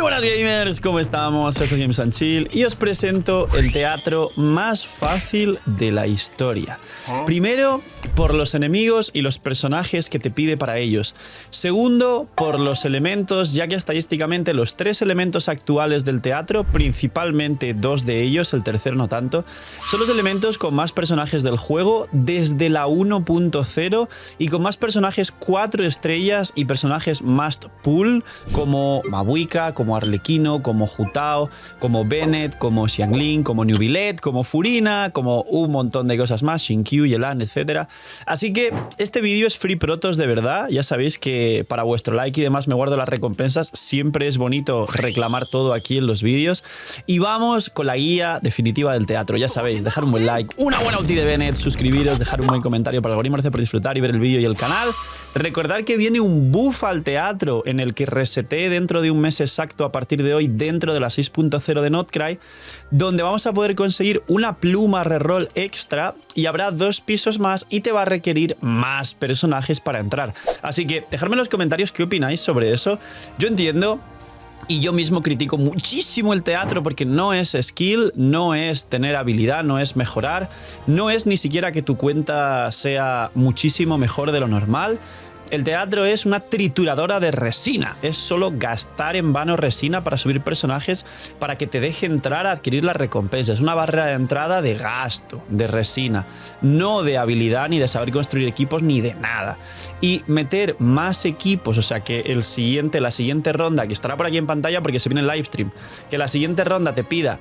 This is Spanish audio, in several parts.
buenas gamers, ¿cómo estamos? Esto es Games and Chill y os presento el teatro más fácil de la historia. Primero, por los enemigos y los personajes que te pide para ellos. Segundo, por los elementos, ya que estadísticamente los 3 elementos actuales del teatro, principalmente 2 de ellos, el tercero no tanto, son los elementos con más personajes del juego desde la 1.0 y con más personajes 4 estrellas y personajes must pull como Mabuika, como Arlequino, como Jutao, como Bennett, como Xiangling, como Nubilet, como Furina, como un montón de cosas más, Xinkyu, Yelan, etc. Así que este vídeo es free protos de verdad. Ya sabéis que para vuestro like y demás me guardo las recompensas. Siempre es bonito reclamar todo aquí en los vídeos. Y vamos con la guía definitiva del teatro. Ya sabéis, dejar un buen like, una buena ulti de Bennett, suscribiros, dejar un buen comentario para el algoritmo. Gracias por disfrutar y ver el vídeo y el canal. Recordad que viene un buff al teatro en el que reseteé dentro de un mes exacto a partir de hoy dentro de la 6.0 de Notcry, donde vamos a poder conseguir una pluma reroll extra y habrá 2 pisos más y te va a requerir más personajes para entrar. Así que dejadme en los comentarios qué opináis sobre eso. Yo entiendo y yo mismo critico muchísimo el teatro porque no es skill, no es tener habilidad, no es mejorar, no es ni siquiera que tu cuenta sea muchísimo mejor de lo normal. El teatro es una trituradora de resina, es solo gastar en vano resina para subir personajes para que te deje entrar a adquirir las recompensas. Es una barrera de entrada de gasto, de resina, no de habilidad ni de saber construir equipos ni de nada. Y meter más equipos, o sea que la siguiente ronda, que estará por aquí en pantalla porque se viene el livestream, que la siguiente ronda te pida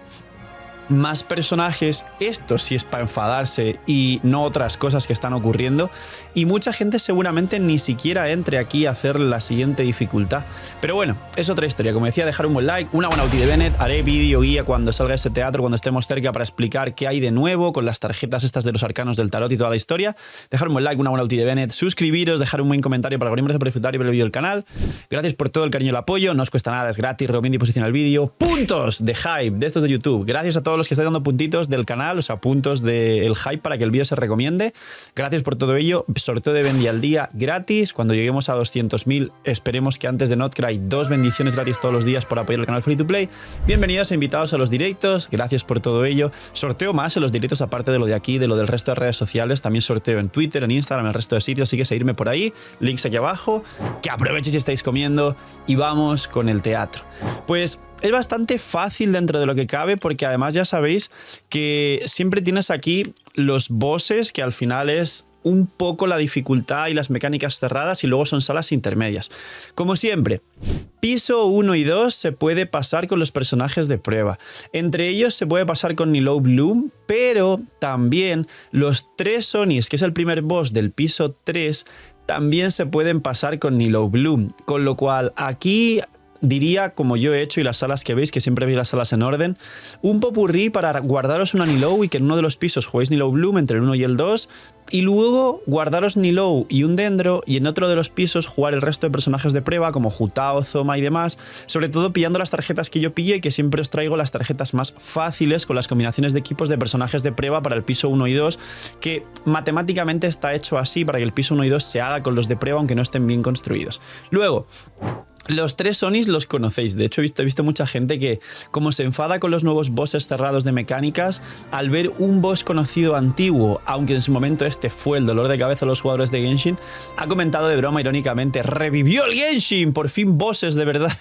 más personajes, esto sí es para enfadarse y no otras cosas que están ocurriendo, y mucha gente seguramente ni siquiera entre aquí a hacer la siguiente dificultad. Pero bueno, es otra historia. Como decía, dejar un buen like, una buena ulti de Bennett, haré vídeo guía cuando salga este teatro, cuando estemos cerca, para explicar qué hay de nuevo con las tarjetas estas de los arcanos del tarot y toda la historia. Dejar un buen like, una buena ulti de Bennett, suscribiros, dejar un buen comentario para el algoritmo por disfrutar y ver el vídeo del canal. Gracias por todo el cariño y el apoyo, no os cuesta nada, es gratis, recomiendo y posiciona el vídeo. Puntos de hype de estos de YouTube. Gracias a todos los que estáis dando puntitos del canal, o sea, puntos del hype para que el vídeo se recomiende. Gracias por todo ello. Sorteo de Bendy al día gratis. Cuando lleguemos a 200.000, esperemos que antes de Notcry, 2 bendiciones gratis todos los días por apoyar el canal Free to Play. Bienvenidos e invitados a los directos. Gracias por todo ello. Sorteo más en los directos, aparte de lo de aquí, de lo del resto de redes sociales. También sorteo en Twitter, en Instagram, en el resto de sitios. Así que seguirme por ahí. Links aquí abajo. Que aprovechéis si estáis comiendo. Y vamos con el teatro. Pues es bastante fácil dentro de lo que cabe, porque además ya sabéis que siempre tienes aquí los bosses, que al final es un poco la dificultad y las mecánicas cerradas, y luego son salas intermedias. Como siempre, piso 1 y 2 se puede pasar con los personajes de prueba. Entre ellos se puede pasar con Nilou Bloom, pero también los 3 Onis, que es el primer boss del piso 3, también se pueden pasar con Nilou Bloom. Con lo cual aquí diría, como yo he hecho y las salas que veis, que siempre veis las salas en orden, un popurrí para guardaros una Nilou y que en uno de los pisos juguéis Nilou Bloom entre el 1 y el 2, y luego guardaros Nilou y un Dendro, y en otro de los pisos jugar el resto de personajes de prueba como Jutao, Zoma y demás, sobre todo pillando las tarjetas que yo pillé, y que siempre os traigo las tarjetas más fáciles con las combinaciones de equipos de personajes de prueba para el piso 1 y 2, que matemáticamente está hecho así para que el piso 1 y 2 se haga con los de prueba aunque no estén bien construidos. Luego, los 3 Onis los conocéis. De hecho, he visto mucha gente que, como se enfada con los nuevos bosses cerrados de mecánicas, al ver un boss conocido antiguo, aunque en su momento este fue el dolor de cabeza de los jugadores de Genshin, ha comentado de broma irónicamente: ¡revivió el Genshin! ¡Por fin bosses de verdad!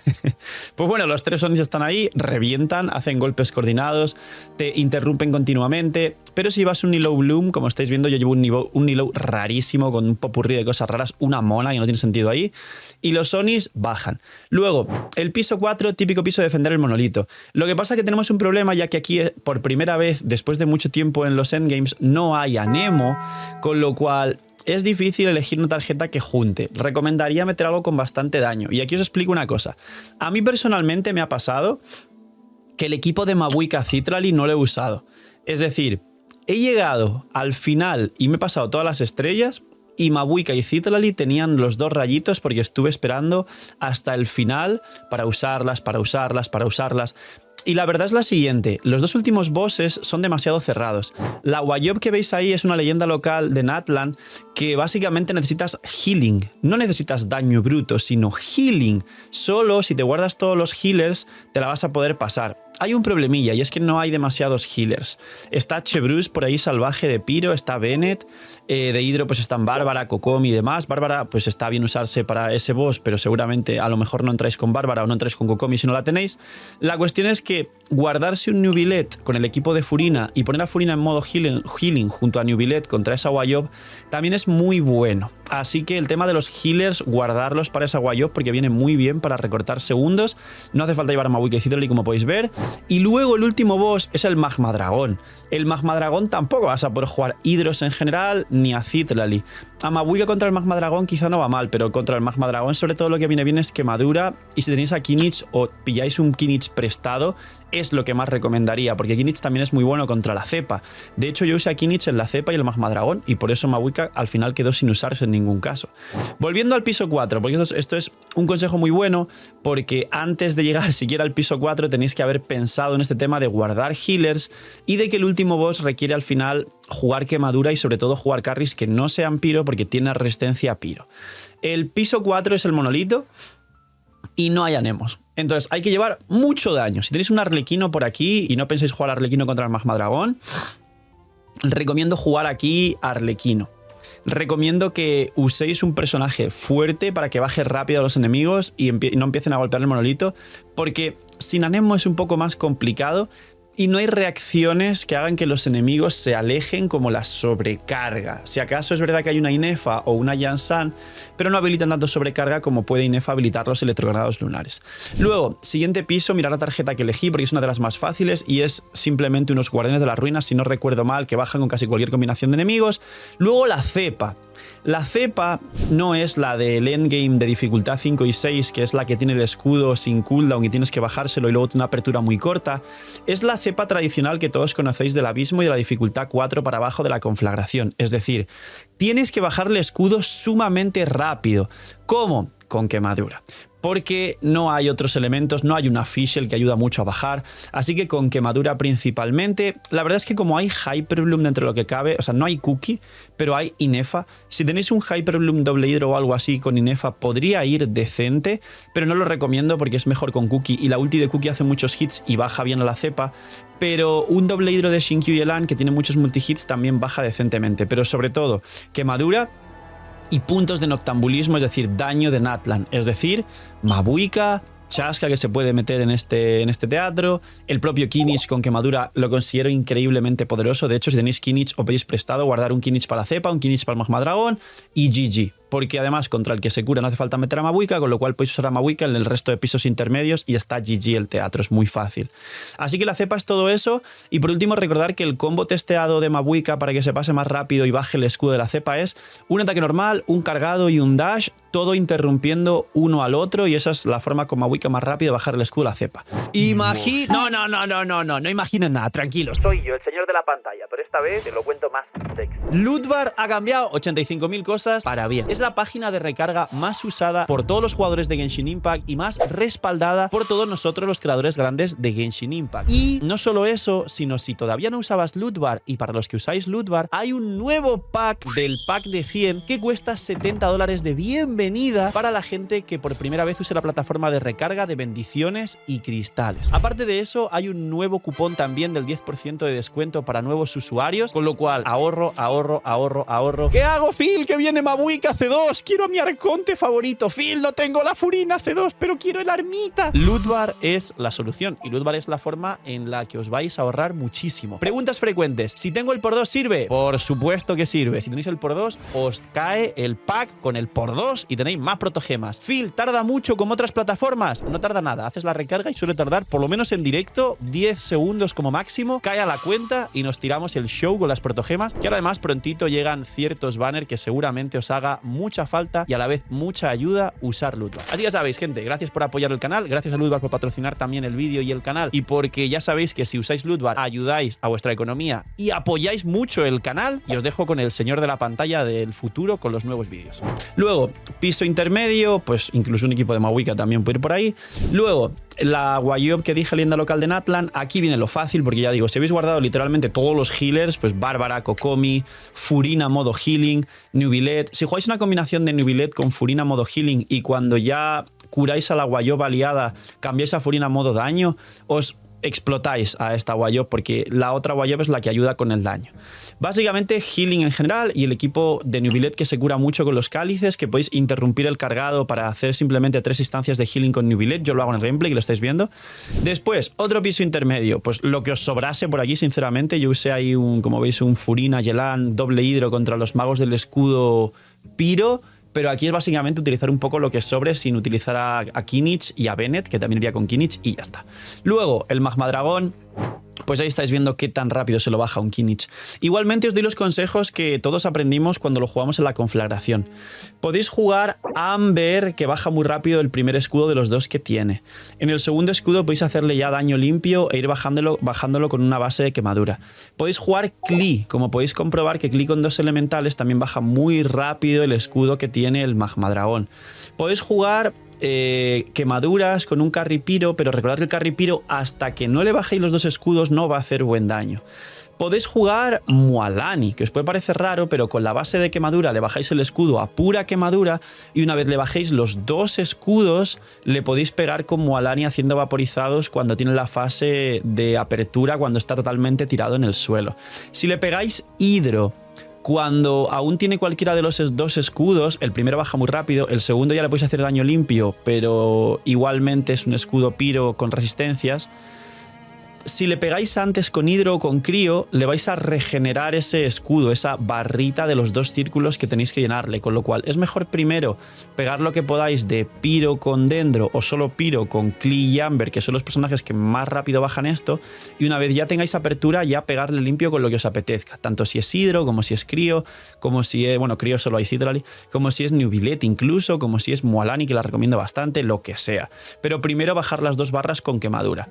Pues bueno, los 3 Onis están ahí, revientan, hacen golpes coordinados, te interrumpen continuamente. Pero si vas un Nilou Bloom, como estáis viendo, yo llevo un Nilou rarísimo con un popurrí de cosas raras, una mona que no tiene sentido ahí, y los Onis bajan. Luego, el piso 4, típico piso de defender el monolito. Lo que pasa es que tenemos un problema, ya que aquí por primera vez, después de mucho tiempo en los endgames, no hay Anemo, con lo cual es difícil elegir una tarjeta que junte. Recomendaría meter algo con bastante daño. Y aquí os explico una cosa. A mí personalmente me ha pasado que el equipo de Mabuika Citrali no lo he usado. Es decir, he llegado al final y me he pasado todas las estrellas, y Mabuika y Citrali tenían los 2 rayitos porque estuve esperando hasta el final para usarlas. Y la verdad es la siguiente, los dos últimos bosses son demasiado cerrados. La Wayob que veis ahí es una leyenda local de Natlan que básicamente necesitas healing. No necesitas daño bruto, sino healing. Solo si te guardas todos los healers te la vas a poder pasar. Hay un problemilla y es que no hay demasiados healers. Está Chebrus por ahí salvaje de Piro, está Bennett, de Hidro pues están Bárbara, Kokomi y demás. Bárbara pues está bien usarse para ese boss, pero seguramente a lo mejor no entráis con Bárbara o no entráis con Kokomi si no la tenéis. La cuestión es que guardarse un Nubilet con el equipo de Furina y poner a Furina en modo healing junto a Nubilet contra esa Wayob también es muy bueno. Así que el tema de los healers, guardarlos para esa Wayob porque viene muy bien para recortar segundos. No hace falta llevar a Mabuika y Citrali como podéis ver. Y luego el último boss es el Magma Dragón. El Magma Dragón tampoco vas a poder jugar Hidros en general ni a Citrali. A Mabuika contra el Magma Dragón quizá no va mal, pero contra el Magma Dragón sobre todo lo que viene bien es quemadura. Y si tenéis a Kinich o pilláis un Kinich prestado, es lo que más recomendaría, porque Kinich también es muy bueno contra la cepa. De hecho, yo usé a Kinich en la cepa y el Magma Dragón, y por eso Mabuika al final quedó sin usarse en ningún caso. Volviendo al piso 4, porque esto es un consejo muy bueno, porque antes de llegar siquiera al piso 4 tenéis que haber pensado en este tema de guardar healers y de que el último boss requiere al final jugar quemadura y sobre todo jugar carries que no sean Piro porque tiene resistencia a Piro. El piso 4 es el monolito y no hay anemos. Entonces hay que llevar mucho daño. Si tenéis un Arlequino por aquí y no pensáis jugar Arlequino contra el Magma Dragón, recomiendo jugar aquí Arlequino. Recomiendo que uséis un personaje fuerte para que baje rápido a los enemigos y no empiecen a golpear el monolito, porque sin anemo es un poco más complicado y no hay reacciones que hagan que los enemigos se alejen como la sobrecarga. Si acaso es verdad que hay una Inefa o una Yansan, pero no habilitan tanto sobrecarga como puede Inefa habilitar los electrogranados lunares. Luego, siguiente piso, mirad la tarjeta que elegí porque es una de las más fáciles y es simplemente unos guardianes de las ruinas, si no recuerdo mal, que bajan con casi cualquier combinación de enemigos. Luego la cepa. La cepa no es la del endgame de dificultad 5 y 6, que es la que tiene el escudo sin cooldown y tienes que bajárselo y luego tiene una apertura muy corta. Es la cepa tradicional que todos conocéis del abismo y de la dificultad 4 para abajo de la conflagración. Es decir, tienes que bajarle escudo sumamente rápido. ¿Cómo? Con quemadura. Porque no hay otros elementos, no hay una Fischl que ayuda mucho a bajar, así que con quemadura principalmente. La verdad es que como hay Hyperbloom dentro de lo que cabe, o sea, no hay Cookie, pero hay Inefa. Si tenéis un Hyperbloom doble hidro o algo así con Inefa, podría ir decente, pero no lo recomiendo porque es mejor con Cookie, y la ulti de Cookie hace muchos hits y baja bien a la cepa, pero un doble hidro de Shinkyu y Elan, que tiene muchos multihits, también baja decentemente, pero sobre todo, quemadura y puntos de noctambulismo, es decir, daño de Natlan, es decir, Mabuika, Chasca que se puede meter en este teatro, el propio Kinich con quemadura lo considero increíblemente poderoso. De hecho, si tenéis Kinich o pedís prestado, guardar un Kinich para la cepa, un Kinich para el Magma Dragón y GG. Porque además contra el que se cura no hace falta meter a Mabuika, con lo cual podéis usar a Mabuika en el resto de pisos intermedios y está GG el teatro, es muy fácil. Así que la cepa es todo eso. Y por último, recordar que el combo testeado de Mabuika para que se pase más rápido y baje el escudo de la cepa es un ataque normal, un cargado y un dash, todo interrumpiendo uno al otro, y esa es la forma con Mabuika más rápido de bajar el escudo de la cepa. No imaginen nada, tranquilos. Soy yo, el señor de la pantalla, pero esta vez te lo cuento más sexy. Lootbar ha cambiado 85.000 cosas para bien. Es la página de recarga más usada por todos los jugadores de Genshin Impact y más respaldada por todos nosotros los creadores grandes de Genshin Impact. Y no solo eso, sino si todavía no usabas Lootbar, y para los que usáis Lootbar, hay un nuevo pack del pack de 100 que cuesta $70 de bienvenida para la gente que por primera vez use la plataforma de recarga de bendiciones y cristales. Aparte de eso, hay un nuevo cupón también del 10% de descuento para nuevos usuarios, con lo cual ahorro. ¿Qué hago, Phil? Que viene Mabuika C2, quiero a mi arconte favorito. Phil, no tengo la Furina C2, pero quiero el armita. Lootbar es la solución y Lootbar es la forma en la que os vais a ahorrar muchísimo. Preguntas frecuentes: si tengo el por 2, ¿sirve? Por supuesto que sirve. Si tenéis el por 2, os cae el pack con el por 2 y tenéis más protogemas. Phil, ¿tarda mucho como otras plataformas? No tarda nada, haces la recarga y suele tardar, por lo menos en directo, 10 segundos como máximo. Cae a la cuenta y nos tiramos el show con las protogemas, que ahora además prontito llegan ciertos banners que seguramente os haga mucha falta y a la vez mucha ayuda usar Lootbar. Así que sabéis, gente, gracias por apoyar el canal, gracias a Lootbar por patrocinar también el vídeo y el canal, y porque ya sabéis que si usáis Lootbar ayudáis a vuestra economía y apoyáis mucho el canal. Y os dejo con el señor de la pantalla del futuro con los nuevos vídeos. Luego, piso intermedio, pues incluso un equipo de Mabuika también puede ir por ahí. Luego, la Guayob que dije, leyenda local de Natlan. Aquí viene lo fácil, porque ya digo, si habéis guardado literalmente todos los healers, pues Bárbara, Kokomi, Furina modo healing, Nubilet. Si jugáis una combinación de Nubilet con Furina modo healing y cuando ya curáis a la Guayob aliada, cambiáis a Furina modo daño, os explotáis a esta Guayob, porque la otra Guayob es la que ayuda con el daño. Básicamente healing en general, y el equipo de Nubilet que se cura mucho con los cálices, que podéis interrumpir el cargado para hacer simplemente 3 instancias de healing con Nubilet. Yo lo hago en el gameplay, que lo estáis viendo. Después, otro piso intermedio, pues lo que os sobrase por aquí, sinceramente. Yo usé ahí como veis, un Furina, Yelan, doble hidro contra los magos del escudo Piro. Pero aquí es básicamente utilizar un poco lo que sobre sin utilizar a Kinich y a Bennett, que también iría con Kinich, y ya está. Luego, el Magma Dragón. Pues ahí estáis viendo qué tan rápido se lo baja un Kinich. Igualmente os doy los consejos que todos aprendimos cuando lo jugamos en la conflagración. Podéis jugar Amber, que baja muy rápido el primer escudo de los 2 que tiene. En el segundo escudo podéis hacerle ya daño limpio e ir bajándolo con una base de quemadura. Podéis jugar Klee, como podéis comprobar que Klee con 2 elementales también baja muy rápido el escudo que tiene el Magma Dragón. Podéis jugar quemaduras con un Carripiro, pero recordad que el Carripiro, hasta que no le bajéis los 2 escudos, no va a hacer buen daño. Podéis jugar Mualani, que os puede parecer raro, pero con la base de quemadura le bajáis el escudo a pura quemadura, y una vez le bajéis los 2 escudos, le podéis pegar con Mualani haciendo vaporizados cuando tiene la fase de apertura, cuando está totalmente tirado en el suelo. Si le pegáis hidro cuando aún tiene cualquiera de los 2 escudos, el primero baja muy rápido, el segundo ya le podéis hacer daño limpio, pero igualmente es un escudo Piro con resistencias. Si le pegáis antes con hidro o con crío, le vais a regenerar ese escudo, esa barrita de los 2 círculos que tenéis que llenarle, con lo cual es mejor primero pegar lo que podáis de Piro con Dendro o solo Piro con Klee y Amber, que son los personajes que más rápido bajan esto, y una vez ya tengáis apertura, ya pegarle limpio con lo que os apetezca, tanto si es hidro, como si es crío, como si es, bueno, crío solo hay Citrali, como si es Nubilet incluso, como si es Mualani, que la recomiendo bastante, lo que sea. Pero primero bajar las 2 barras con quemadura.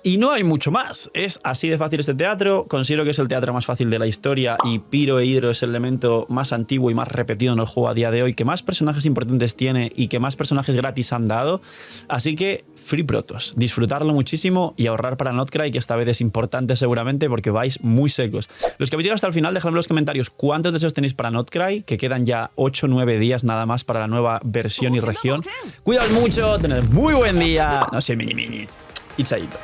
Y no hay mucho más. Es así de fácil este teatro. Considero que es el teatro más fácil de la historia, y Piro e hidro es el elemento más antiguo y más repetido en el juego a día de hoy, que más personajes importantes tiene y que más personajes gratis han dado. Así que Free Protoss, disfrutarlo muchísimo y ahorrar para Notcry, que esta vez es importante seguramente porque vais muy secos. Los que habéis llegado hasta el final, dejadme en los comentarios cuántos deseos tenéis para Notcry, que quedan ya 8 o 9 días nada más para la nueva versión y región. Cuidaos mucho, tened muy buen día. No sé, mini. Y chaito.